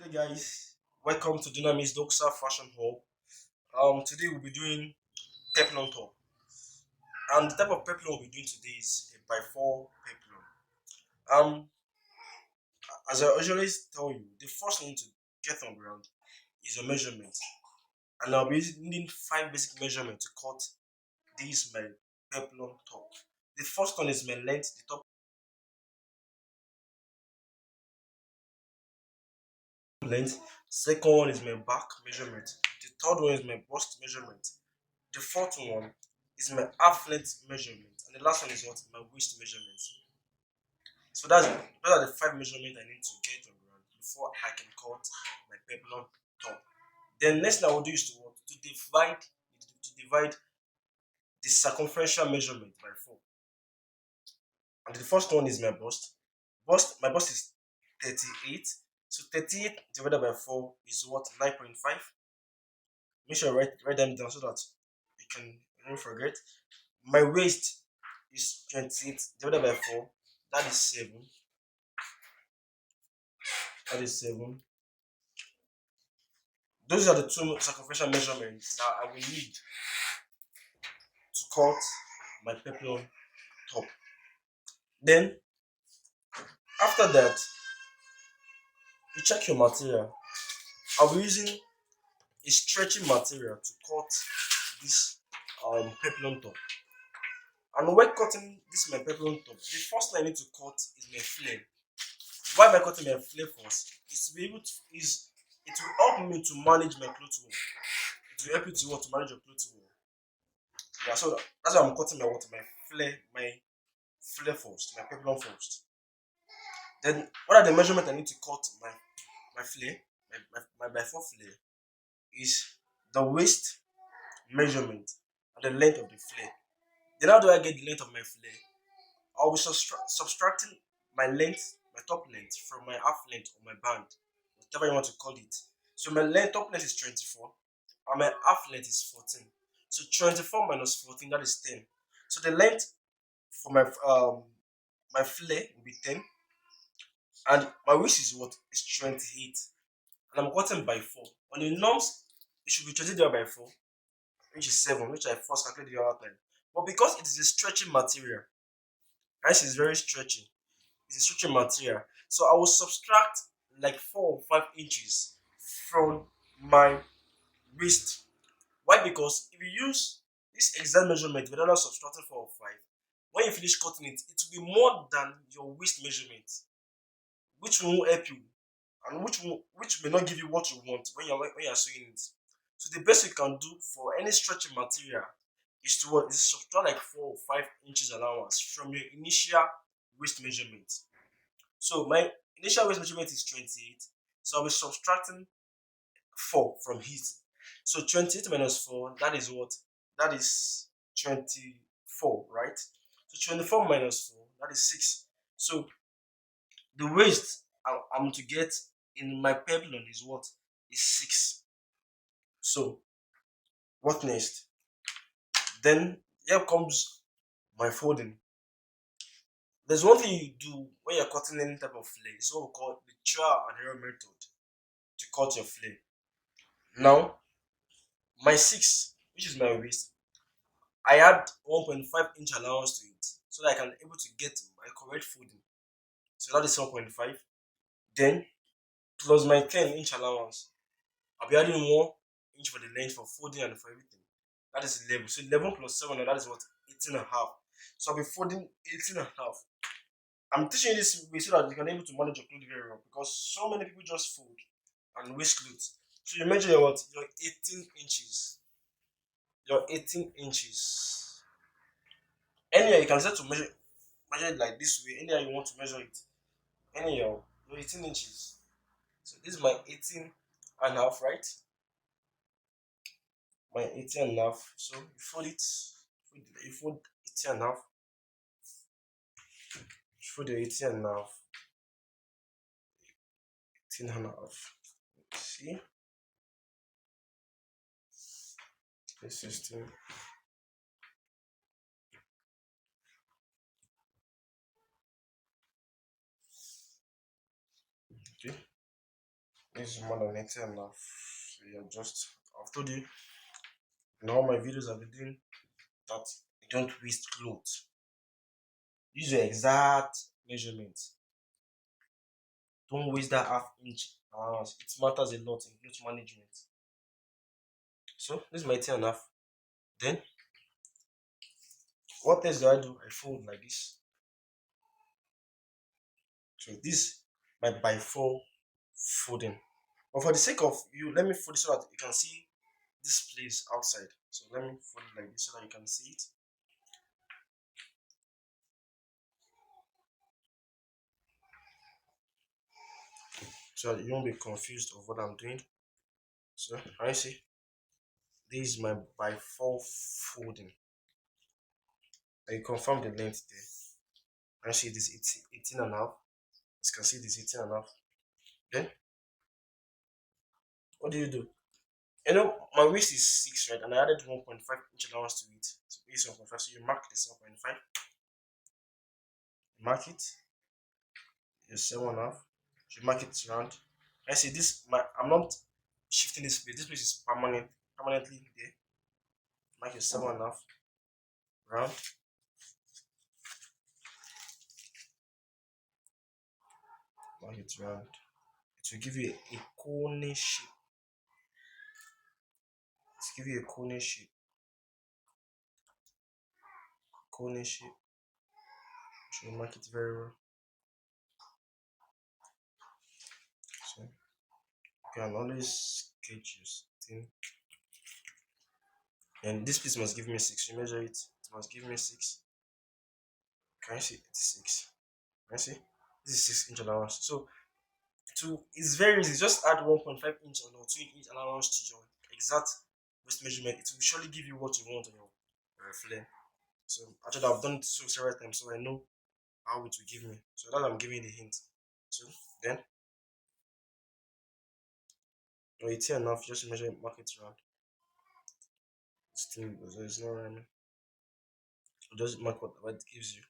Hey guys, welcome to Dynamis Doxa Fashion Hub. Today we'll be doing peplum top, and the type of peplum we'll be doing today is a by four peplum. Um, as I usually tell you, the first thing to get on ground is your measurement, and I'll be needing five basic measurements to cut this my peplum top. The first one is my length, the top length. Second one is my back measurement. The third one is my bust measurement. The fourth one is my half length measurement, and the last one is what my waist measurement. So those are the five measurements I need to get on ground before I can cut my peplum top. Then next thing I will do is to what to divide the circumferential measurement by four. And the first one is my bust. My bust is 38. So 38 divided by 4 is what 9.5. Make sure you write them down so that you can don't forget. My waist is 28 divided by 4. That is 7. That is 7. Those are the two circumferential measurements that I will need to cut my peplum top. Then, after that, you check your material. I'll be using a stretchy material to cut this peplum top. And when cutting this my peplum top, the first thing I need to cut is my flare. Why am I cutting my flare first? Is to be able to is it will help me to manage my clothes well. It will help you to what to manage your clothes well. Yeah, so that's why I'm cutting my flare first, my peplum first. Then what are the measurements I need to cut my flare, my by four flare is the waist measurement and the length of the flare. Then how do I get the length of my flare? I'll be subtracting my length, my top length from my half length or my band, whatever you want to call it. So my top length is 24 and my half length is 14. So 24 minus 14, that is 10. So the length for my flare will be 10, and my waist is what is 28, and I'm cutting by 4. On the norms, it should be 20 divided by 4, which is 7, which I first calculated the other time. But because it is a stretchy material, rice is very stretchy. It's a stretchy material. So I will subtract like 4 or 5 inches from my waist. Why? Because if you use this exact measurement without subtracting 4 or 5, when you finish cutting it, it will be more than your waist measurement, which won't help you, and which may not give you what you want when you're sewing it. So the best you can do for any stretchy material is to what is subtract like 4 or 5 inches allowance from your initial waist measurement. So my initial waist measurement is 28. So I'll be subtracting 4 from it. So 28 minus 4, that is what? That is 24, right? So 24 minus 4, that is 6. So the waist I'm to get in my peplum is what? Is 6. So what next? Then here comes my folding. There's one thing you do when you're cutting any type of flare. It's what we call the trial and error method to cut your flare. Now, my 6, which is my waist, I add 1.5 inch allowance to it so that I can able to get my correct folding. So that is 1.5. Then plus my 10 inch allowance, I'll be adding 1 inch for the length for folding and for everything. That is 11. So 11 plus 7, and that is what? 18 and a half. So I'll be folding 18 and a half. I'm teaching you this way so that you can be able to manage your clothes very well, because so many people just fold and waste clothes. So you measure your what? Your 18 inches. Your 18 inches. Anywhere you can set to measure it like this way. Anywhere you want to measure it. Anyhow, your 18 inches. So this is my 18 and a half, right? My 18 and a half. So you fold it. You fold 18 and a half. You fold the 18 and a half. 18 and a half. See? This 16. Okay. This is more than 80 and a half. So yeah, just I've told you in all my videos I've been doing that you don't waste clothes. Use your exact measurement. Don't waste that half inch allowance. It matters a lot in clothes management. So this is my 10 and a half. Then what else do I do? I fold like this. So this my by four folding. But for the sake of you, let me fold it so that you can see this place outside. So let me fold it like this so that you can see it. So that you won't be confused of what I'm doing. So I see this is my by four folding. I confirm the length there. I see this 18 and a half. As you can see this 18 and a half. Then what do you do? You know, my waist is 6, right? And I added 1.5 inch allowance to it. So it's 1.5. So you mark this 1.5. Mark it. You 7.5. You mark it round. I see this. I'm not shifting this place. This place is permanently there. Mark it 7.5 round. Mark it round. It will give you a cone shape. It will give you a cone shape. Cone shape. So you mark it very well. So you can always sketch your thing. And this piece must give me 6. You measure it. It must give me 6. Can you see? It's 6. Can you see? This is 6 inch allowance. So it's very easy. Just add 1.5 inch or 2 inch allowance to your exact waist measurement. It will surely give you what you want on your flare. So actually I've done it so several times, so I know how it will give me. So that I'm giving the hint. So then when it's enough, just measure it, mark it around. Still there's no rhyming. So just mark what it gives you.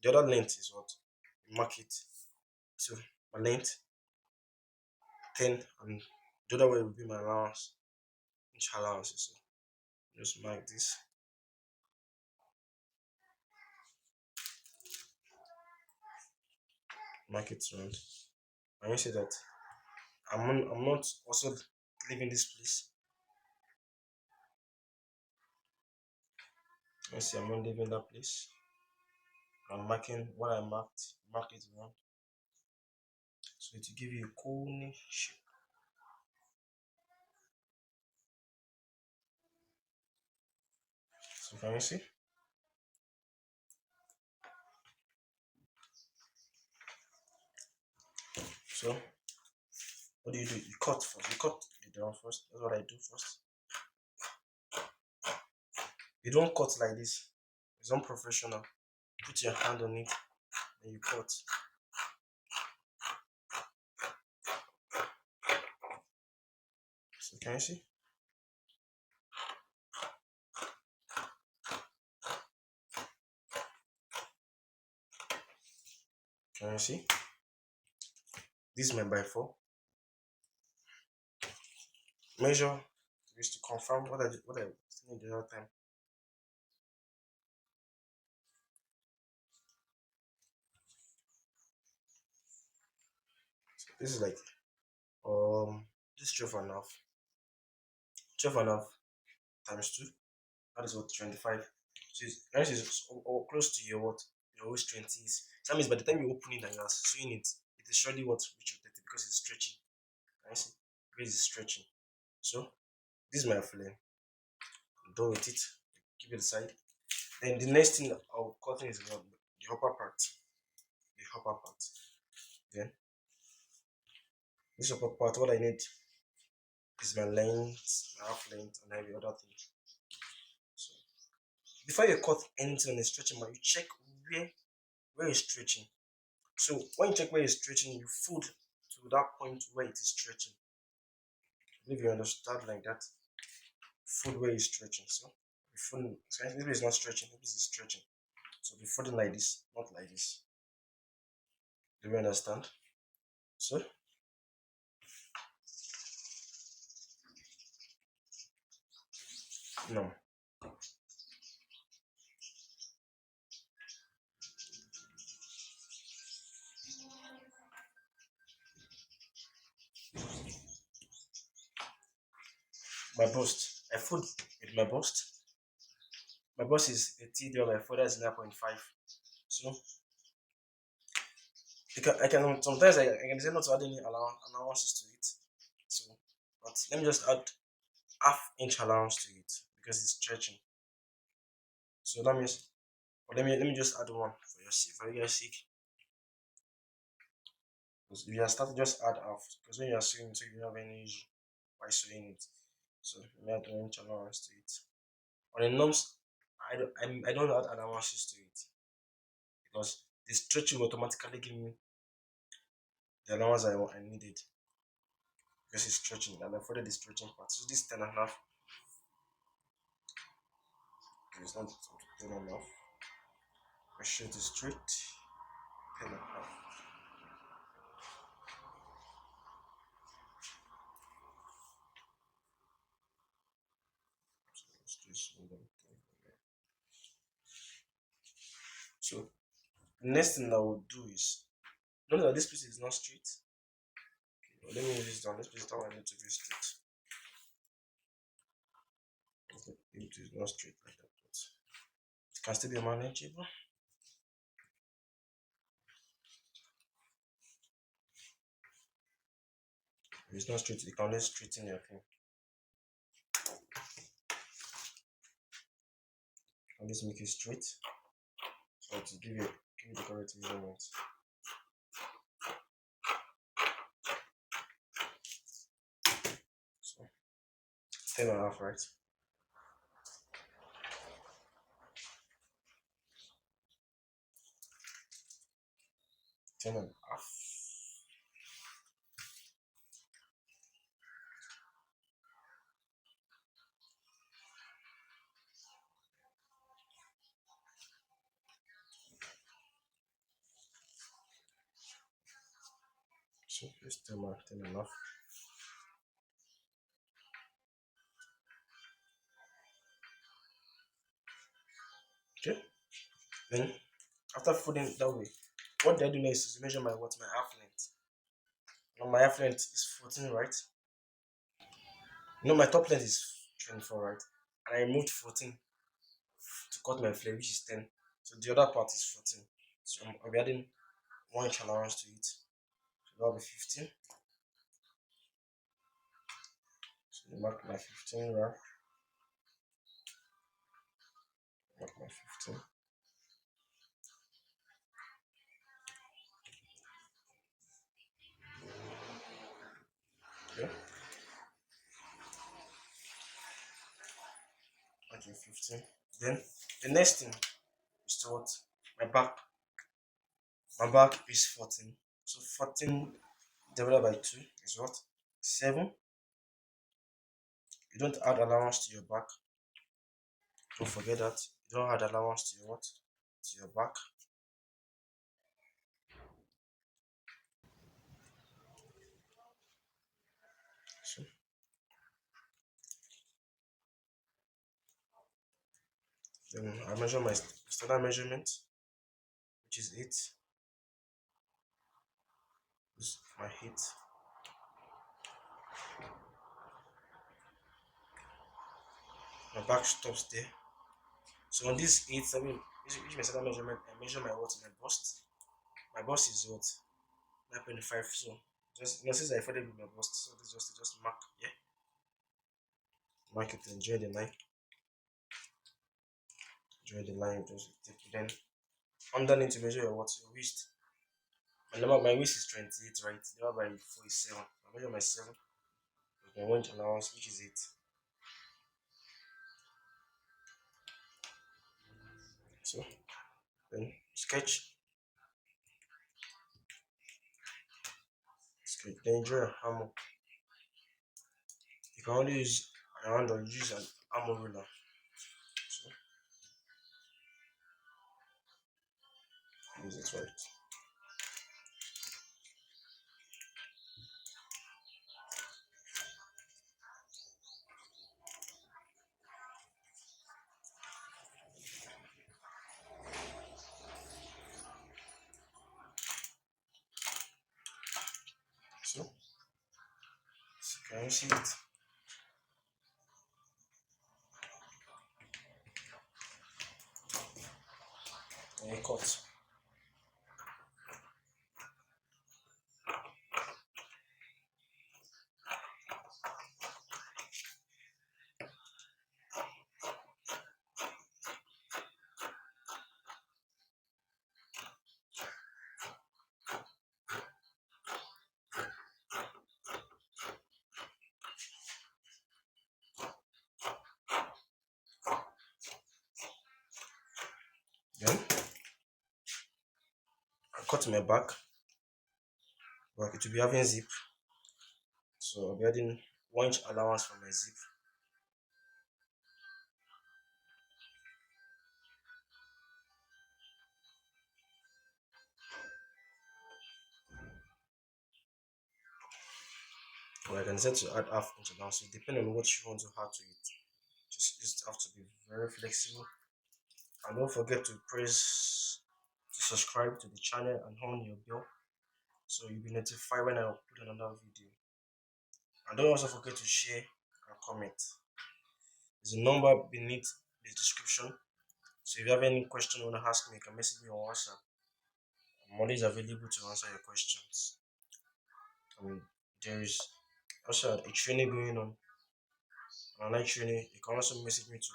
The other length is what? Mark it. So my length 10 and the other way will be my allowance. Inch allowances. So just mark this. Mark it round. And you see that I'm not also leaving this place. You see, I'm not leaving that place. I'm marking what I marked, mark it around. So it will give you a cone shape. So can you see? So what do? You cut first. You cut the down first. That's what I do first. You don't cut like this. It's unprofessional. Put your hand on it, then you cut. So can you see? Can you see? This is my by four. Measure is to confirm what I did the other time. So this is like this 12.5. 12.5 times 2. That is what 25. So yours is or close to your what your waist 20 is. So that means by the time you open it and you are sewing it, it is surely what reach your 30 because it's stretchy. Can you see? Because it's stretching. So this is my flare. I'm done with it. Keep it aside. Then the next thing I'll cut is the upper part. The upper part. Then this upper part, what I need is my length, my half length, and every other thing. So before you cut anything on a stretching mat, you check where it's stretching. So when you check where it's stretching, you fold to that point where it is stretching. If you understand like that, fold where it's stretching. So fold, maybe it's not stretching, maybe it's stretching. So be folding like this, not like this. Do you understand? So No, my bust. I fold with my bust. My bust is a T divided by 4, that's 9.5. So I can sometimes I can decide not to add any allowances to it. So, but let me just add half-inch allowance to it because it's stretching. So that means, but let me just add one for your sake, for your sake. Because if you are starting, just add half. Because when you are sewing, so you don't have any issue by sewing it. So let me add 1 inch allowance to it. On the norms, I don't add allowances to it because the stretching will automatically give me the allowance I needed because it's stretching and I followed the stretching part. So this 10 and a half is not 10 and a half. My shirt is straight, 10 and a half. So let's just hold on. So the next thing I will do is, notice that this piece is not straight. Okay, let me use this down. This piece down I need to be straight. Okay, it is not straight like that, but it can still be manageable. If it's not straight, you can always straighten your thing. You can always make it straight. So to give you the correct measurement. So 10 and a half, right? 10 and a half. So it's 10 and a half. Okay. Then after folding it that way, what I do next is to measure my half length. Now my half length is 14, right? My top length is 24, right? And I removed 14 to cut my flare, which is 10. So the other part is 14. So I'll be adding 1 inch allowance to it. So that'll be 15. So I mark my 15, right? Mark my 15. Okay. Okay, 15. Then the next thing is to what? My back. My back is 14. So 14 divided by 2 is what? 7. You don't add allowance to your back. Don't forget that. You don't add allowance to your what? To your back. So then I measure my standard measurement, which is 8. This is my height. My back stops there. So on this 8, I mean, which my standard measurement, I measure my what? My bust. My bust is what? 9.5. So just since I folded with my bust, so this just mark, yeah. Mark it, enjoy the line. Enjoy the line, just take it. Then underneath to measure your what? Your waist. My waist is 28, right? Divided by 4 is 7. I measure my 7 with my 1 inch allowance, which is 8. So then sketch. Then draw a hammer. You can only use a hand or use an hammer ruler. So use it right. Can you see it? And you cut. Then I cut my back, but it will be having zip. So I'll be adding 1 inch allowance for my zip. Or I can decide to add half inch allowance. So depending on what you want to add to it. Just have to be very flexible. And don't forget to press to subscribe to the channel and on your bell so you'll be notified when I upload another video. And don't also forget to share and comment. There's a number beneath the description. So if you have any question you want to ask me, you can message me on WhatsApp. I'm always available to answer your questions. I mean, there is also a training going on. Online training, you can also message me to.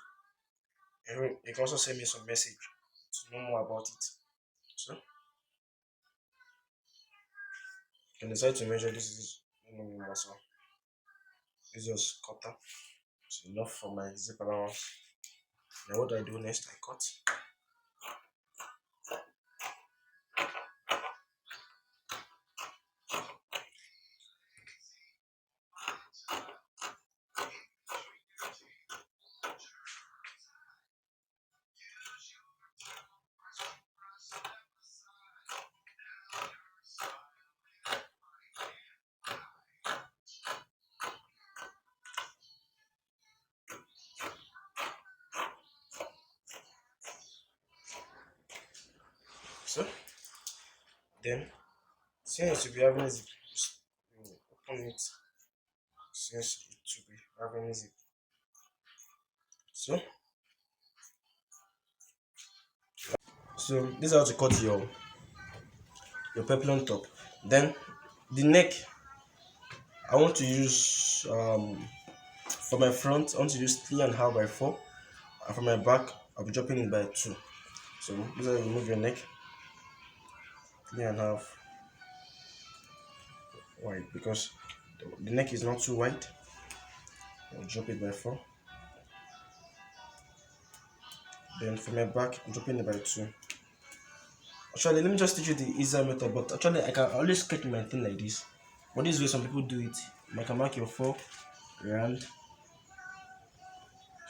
You can also send me some message to know more about it. So you can decide to measure this is muscle. This is cutter. It's enough for my zip allowance. Now what I do next, I cut. So then since you be having zip, just open it since it should be having zip. So this is how to cut your peplum top. Then the neck I want to use for my front I want to use 3.5 by 4, and for my back I'll be dropping it by 2. So this is how you remove your neck, 3.5 wide, because the neck is not too wide. I'll drop it by 4. Then for my back I'm dropping it by 2. Actually, let me just teach you the easier method, but actually I can always sketch my thing like this. But this way some people do it. You can mark your 4 round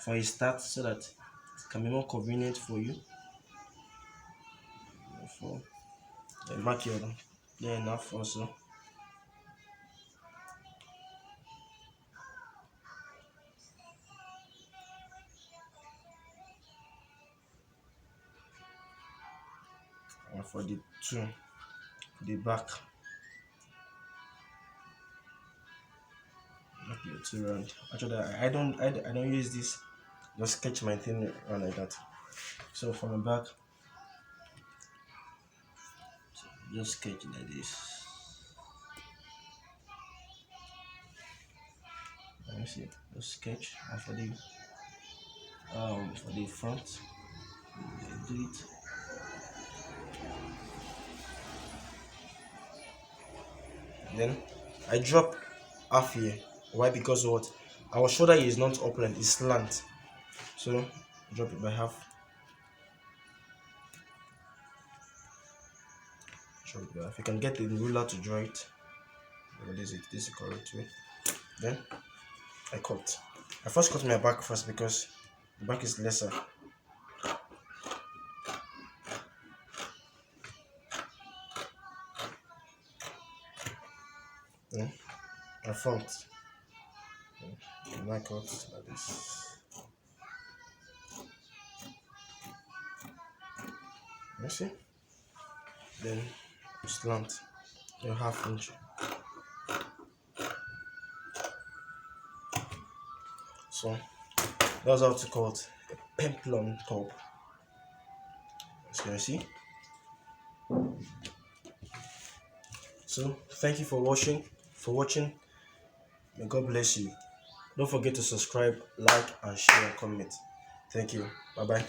for a start so that it can be more convenient for you. 4. Then mark your 3.5 also. And for the 2, the back, mark your 2 round. Actually, I don't use this. Just sketch my thing around like that. So for my back, just sketch like this. Let me see. Just sketch. And for the front, do it. Then I drop half here. Why? Because what? Our shoulder is not upright, it's slant. So drop it by half. Drop it by half. You can get the ruler to draw it. This is the correct way. Then I cut. I first cut my back first because the back is lesser. Then my front. And I cut like this. You see? Then slant your half inch. So that's how to call it a peplum top. As you can see. So thank you for watching. May God bless you. Don't forget to subscribe, like, and share and comment. Thank you. Bye bye.